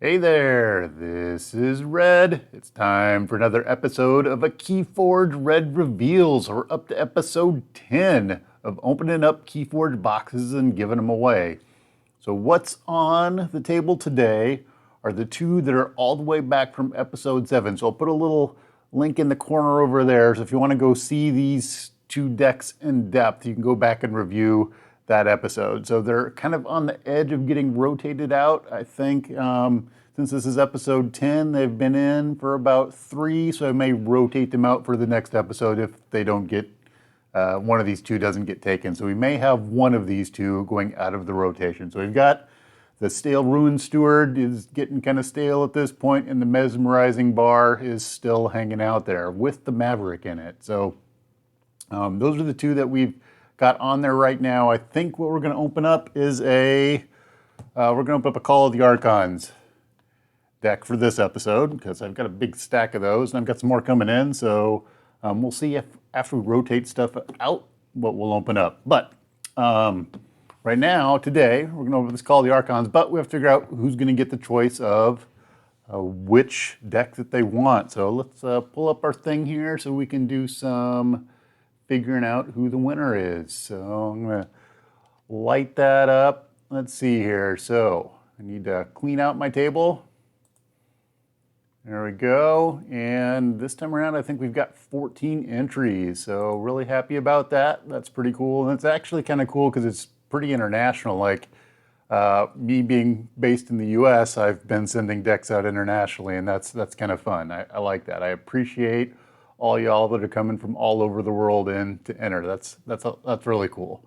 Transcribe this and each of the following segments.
Hey there, this is Red. It's time for another episode of a Keyforge Red Reveals. We're up to episode 10 of opening up Keyforge boxes and giving them away. So what's on the table today are the two that are all the way back from episode 7. So I'll put a little link in the corner over there. So if you want to go see these two decks in depth, you can go back and review that episode. So they're kind of on the edge of getting rotated out, I think. Since this is episode 10, they've been in for about 3, so I may rotate them out for the next episode if they don't get, one of these two doesn't get taken. So we may have one of these two going out of the rotation. So we've got the Stale Ruin Steward is getting kind of stale at this point, and the Mesmerizing Bar is still hanging out there with the Maverick in it. So those are the two that we've got on there right now. I think what we're going to open up is we're going to open up a Call of the Archons deck for this episode because I've got a big stack of those and I've got some more coming in. So we'll see if after we rotate stuff out what we'll open up. But right now, today, we're going to open this Call of the Archons, but we have to figure out who's going to get the choice of which deck that they want. So let's pull up our thing here so we can do some figuring out who the winner is. So I'm going to light that up. Let's see here. So I need to clean out my table. There we go. And this time around, I think we've got 14 entries. So really happy about that. That's pretty cool. And it's actually kind of cool because it's pretty international. Like me being based in the US, I've been sending decks out internationally, and that's kind of fun. I like that. I appreciate all y'all that are coming from all over the world in to enter. That's really cool.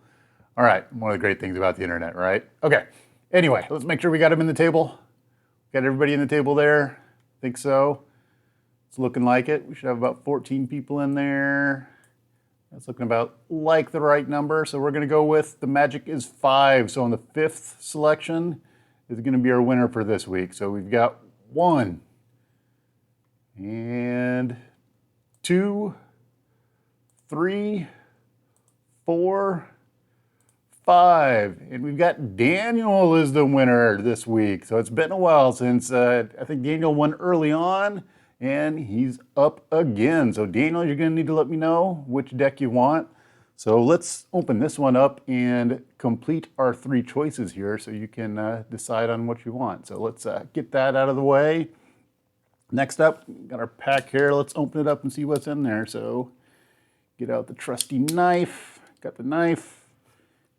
All right, one of the great things about the internet, right? Okay, anyway, let's make sure we got them in the table. Got everybody in the table there? Think so. It's looking like it. We should have about 14 people in there. That's looking about like the right number. So we're gonna go with the magic is 5. So on the 5th selection is gonna be our winner for this week. So we've got 1 and 2, 3, 4, 5. And we've got Daniel as the winner this week. So it's been a while since I think Daniel won early on, and he's up again. So Daniel, you're going to need to let me know which deck you want. So let's open this one up and complete our 3 choices here so you can decide on what you want. So let's get that out of the way. Next up, got our pack here. Let's open it up and see what's in there. So get out the trusty knife. Got the knife.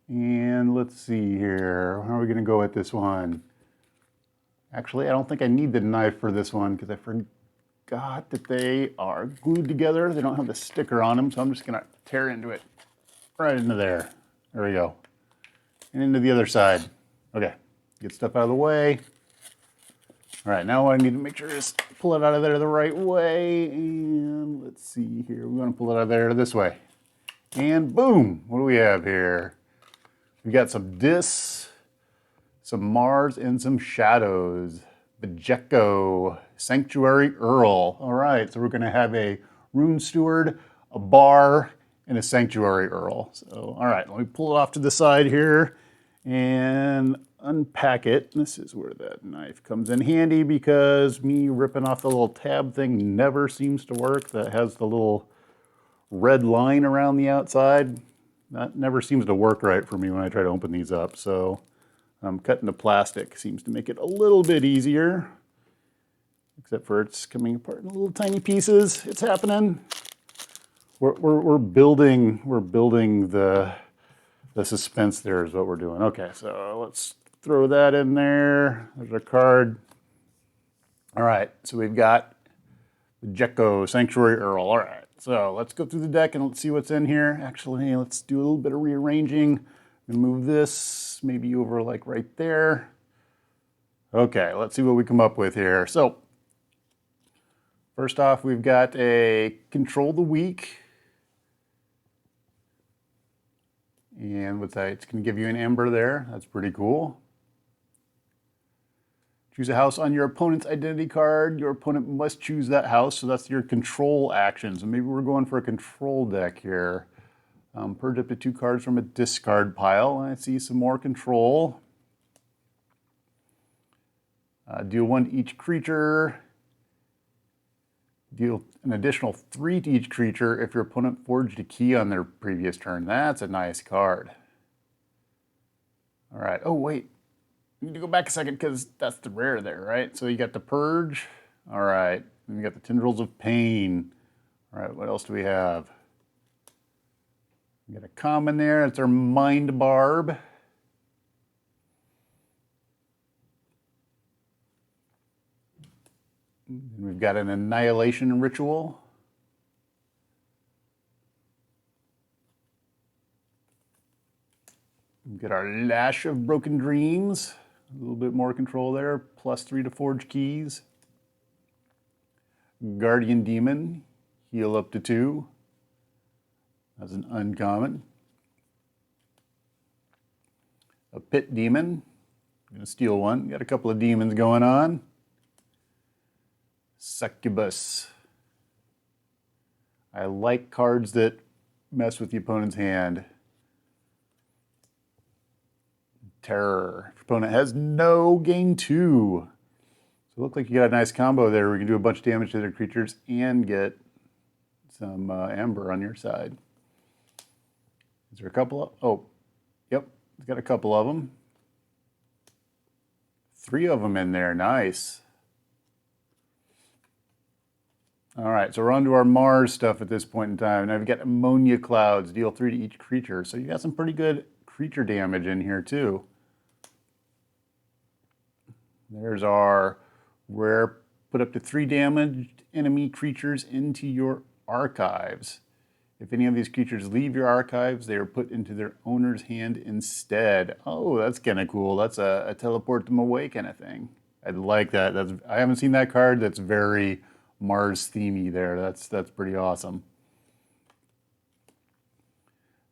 And let's see here. How are we going to go with this one? Actually, I don't think I need the knife for this one because I forgot that they are glued together. They don't have the sticker on them, so I'm just going to tear into it. Right into there. There we go. And into the other side. Okay, get stuff out of the way. All right, now I need to make sure to just pull it out of there the right way. And let's see here. We want to pull it out of there this way. And boom, what do we have here? We got some Dis, some Mars, and some Shadows. Bajeko, Sanctuary Earl. All right, so we're going to have a Rune Steward, a Bar, and a Sanctuary Earl. So, all right, let me pull it off to the side here and unpack it. This is where that knife comes in handy because me ripping off the little tab thing never seems to work. That has the little red line around the outside. That never seems to work right for me when I try to open these up. So cutting the plastic seems to make it a little bit easier, except for it's coming apart in little tiny pieces. It's happening. We're building the suspense there is what we're doing. Okay, so let's throw that in there. There's our card. All right, so we've got Bajeko, Sanctuary Earl. All right, so let's go through the deck and let's see what's in here. Actually, let's do a little bit of rearranging and move this maybe over like right there. Okay, let's see what we come up with here. So first off, we've got a Control the Weak. And what's that? It's going to give you an ember there. That's pretty cool. Choose a house on your opponent's identity card. Your opponent must choose that house, so that's your control action. So maybe we're going for a control deck here. Purge up to 2 cards from a discard pile. I see some more control. Deal 1 to each creature. Deal an additional 3 to each creature if your opponent forged a key on their previous turn. That's a nice card. All right. Oh, wait. You need to go back a second because that's the rare there, right? So you got the Purge. All right. And you got the Tendrils of Pain. All right. What else do we have? We got a common there. It's our Mind Barb. And we've got an Annihilation Ritual. We've got our Lash of Broken Dreams. A little bit more control there. +3 to forge keys. Guardian Demon. Heal up to 2. That's an uncommon. A Pit Demon. I'm going to steal one. Got a couple of demons going on. Succubus. I like cards that mess with the opponent's hand. Terror. If your opponent has no, gain 2. So it looks like you got a nice combo there. We can do a bunch of damage to their creatures and get some amber on your side. Is there a couple of... Oh, yep. It's got a couple of them. 3 of them in there. Nice. All right, so we're on to our Mars stuff at this point in time. Now we've got Ammonia Clouds, deal 3 to each creature. So you got some pretty good creature damage in here too. There's our rare, put up to 3 damaged enemy creatures into your archives. If any of these creatures leave your archives, they are put into their owner's hand instead. Oh, that's kind of cool. That's a teleport them away kind of thing. I'd like that. I haven't seen that card. That's very Mars themey there. That's pretty awesome.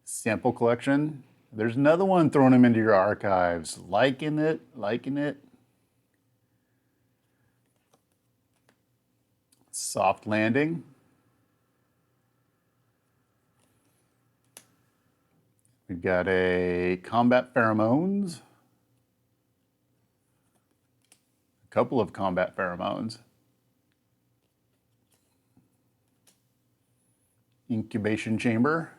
Sample collection. There's another one throwing them into your archives. Liking it, liking it. Soft landing. We've got a combat pheromones. A couple of combat pheromones. Incubation chamber.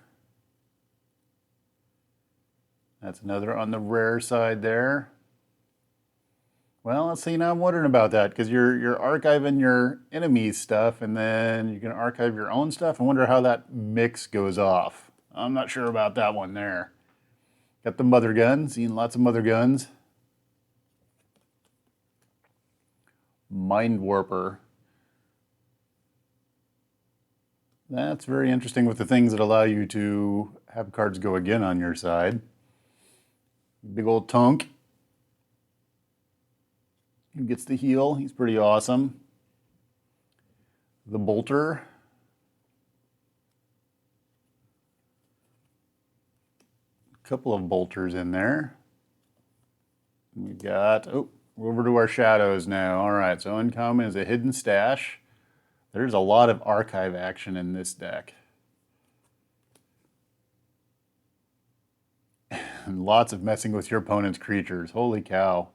That's another on the rare side there. Well, let's see, now I'm wondering about that because you're archiving your enemy's stuff and then you can archive your own stuff. I wonder how that mix goes off. I'm not sure about that one there. Got the mother gun, seeing lots of mother guns. Mind Warper. That's very interesting with the things that allow you to have cards go again on your side. Big old Tunk. He gets the heal. He's pretty awesome. The Bolter. A couple of Bolters in there. We got, oh, we're over to our shadows now. All right, so uncommon is a Hidden Stash. There's a lot of archive action in this deck. And lots of messing with your opponent's creatures. Holy cow.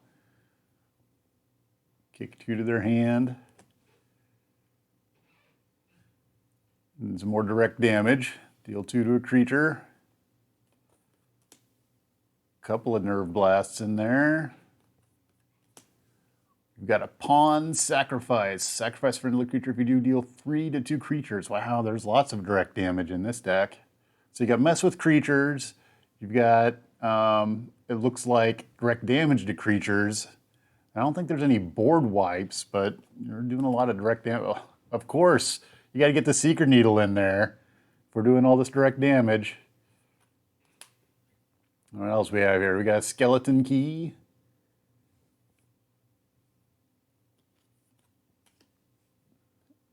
Kick 2 to their hand. And some more direct damage. Deal 2 to a creature. Couple of nerve blasts in there. We've got a Pawn Sacrifice. Sacrifice for another creature if you do deal 3 to 2 creatures. Wow, there's lots of direct damage in this deck. So you got mess with creatures. You've got, it looks like direct damage to creatures. I don't think there's any board wipes, but you're doing a lot of direct damage. Oh, of course, you got to get the Seeker Needle in there if we're doing all this direct damage. What else we have here? We got a Skeleton Key.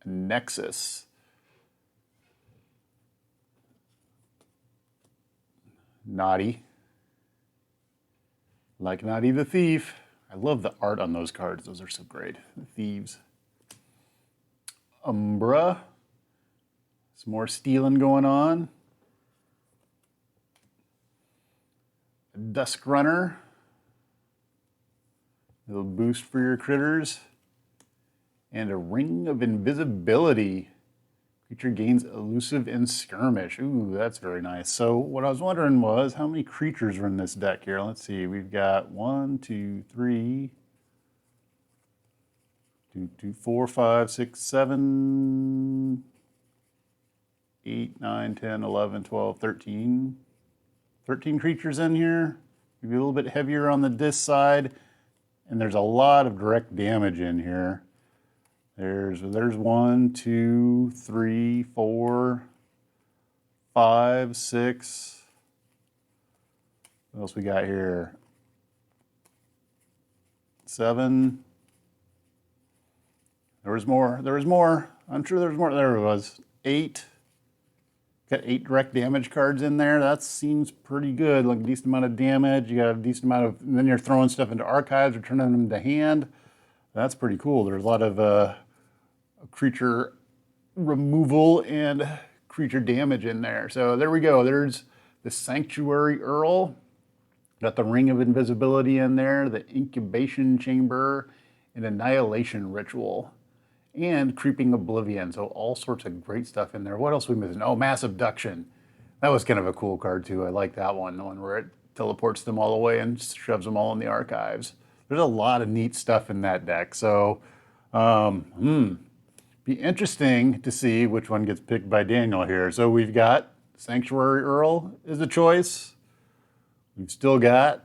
Nexus. Naughty. Like Naughty the Thief. I love the art on those cards. Those are so great. The Thieves. Umbra. Some more stealing going on. Dusk Runner. A little boost for your critters. And a Ring of Invisibility. Creature gains elusive and skirmish. Ooh, that's very nice. So what I was wondering was how many creatures are in this deck here. Let's see. We've got 1, 2, 3, 4, 5, 6, 7, 8, 9, 10, 11, 12, 13. 13 creatures in here. Maybe a little bit heavier on the disc side. And there's a lot of direct damage in here. There's 1, 2, 3, 4, 5, 6. What else we got here? 7. There was more. I'm sure there's more. There it was. 8. Got 8 direct damage cards in there. That seems pretty good. Like a decent amount of damage. You got a decent amount of, and then you're throwing stuff into archives or turning them to hand. That's pretty cool. There's a lot of creature removal and creature damage in there. So there we go. There's the Sanctuary Earl. Got the Ring of Invisibility in there, the Incubation Chamber, and Annihilation Ritual. And Creeping Oblivion. So all sorts of great stuff in there. What else are we missing? Oh, Mass Abduction. That was kind of a cool card too. I like that one. The one where it teleports them all away and shoves them all in the archives. There's a lot of neat stuff in that deck. So, be interesting to see which one gets picked by Daniel here. So we've got Sanctuary Earl is a choice. We've still got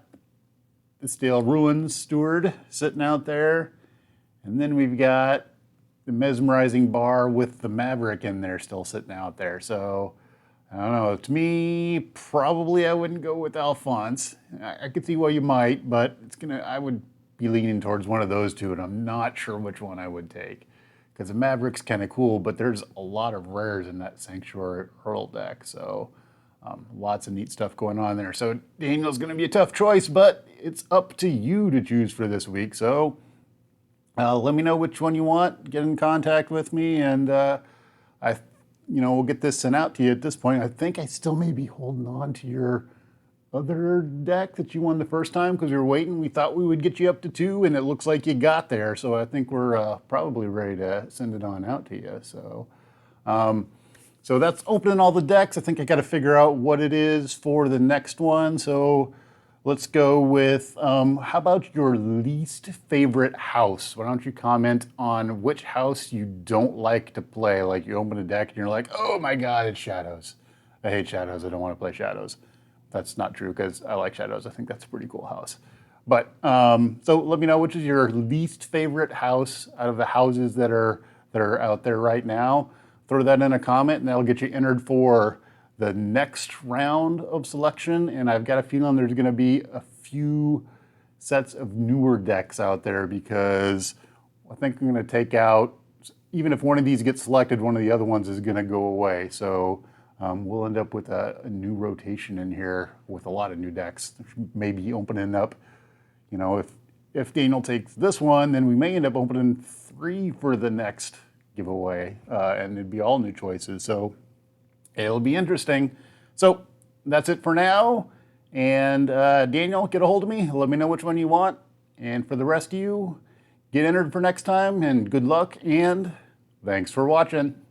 the Stale Ruins Steward sitting out there. And then we've got the Mesmerizing Bar with the Maverick in there still sitting out there. So, I don't know. To me, probably I wouldn't go with Alphonse. I could see why you might, but I would be leaning towards one of those two, and I'm not sure which one I would take. Because the Maverick's kind of cool, but there's a lot of rares in that Sanctuary Earl deck. So, lots of neat stuff going on there. So, Daniel's going to be a tough choice, but it's up to you to choose for this week. So, let me know which one you want. Get in contact with me, and we'll get this sent out to you. At this point, I think I still may be holding on to your other deck that you won the first time because we were waiting. We thought we would get you up to 2, and it looks like you got there. So I think we're probably ready to send it on out to you. So, so that's opening all the decks. I think I got to figure out what it is for the next one. So. Let's go with, how about your least favorite house? Why don't you comment on which house you don't like to play? Like you open a deck and you're like, oh my God, it's Shadows. I hate Shadows. I don't want to play Shadows. That's not true because I like Shadows. I think that's a pretty cool house. But so let me know which is your least favorite house out of the houses that are out there right now. Throw that in a comment and that'll get you entered for the next round of selection, and I've got a feeling there's going to be a few sets of newer decks out there because I think I'm going to take out, even if one of these gets selected, one of the other ones is going to go away. So we'll end up with a new rotation in here with a lot of new decks. Maybe opening up, if Daniel takes this one, then we may end up opening 3 for the next giveaway, and it'd be all new choices. So it'll be interesting. So that's it for now. And Daniel, get a hold of me. Let me know which one you want. And for the rest of you, get entered for next time. And good luck. And thanks for watching.